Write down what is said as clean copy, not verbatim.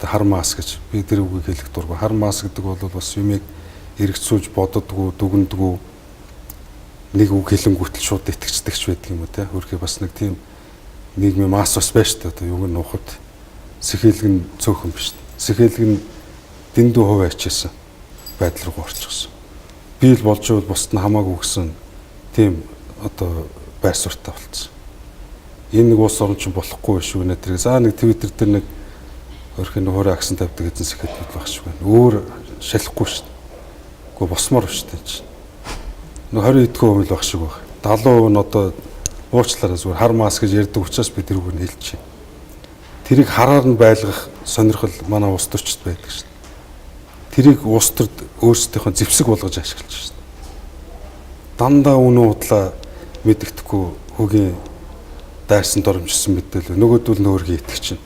хар мас гэж би тэр үгийг хэлэх дургүй. Хар мас гэдэг бол бас юмыг эргэцүүлж боддгоо, дүгнэдгөө нэг үг хэлэнгүүтэл шууд итгэцдэгч байдаг юм уу те. Хөрхий бас нэг тийм нийгмийн мас бас байна шүү дээ. Юуг нь нухад сэхэлгэн цөөхөн биш. Сэхэлгэн дэндүү хувь ачаасан байдал руу орчихсон. Би л болж байвал бусд нь хамаагүй гэсэн тийм одоо байр суурьтай болцсон. Энэ нэг улс орн чинь болохгүй шүү нэ тэр. За нэг Twitter дээр нэг хөрхий нөхөр аксан тавьдаг гэсэн сэхэлгэн байх шүү байна. Өөр шалахгүй шүү дээ. Гэхдээ босмоор шүү дээ. 20 эдгөө хөвөл байх шиг баг. 70% нь одоо уучлаарай зүгээр хар мас гэж ярьдаг учраас би тэр үгийг хэлж байна. Тэрийг хараар нь байлгах сонирхол манай улс төрчд байдаг шин. Тэрийг улс төрд өөрсдийнхөө зэвсэг болгож ашиглаж шин. Дандаа үнэн удлаа мэддэхгүй хөгийн дайсан доромжсон мэдээлэл нөгөөдөл нөөргий итгэж чинь.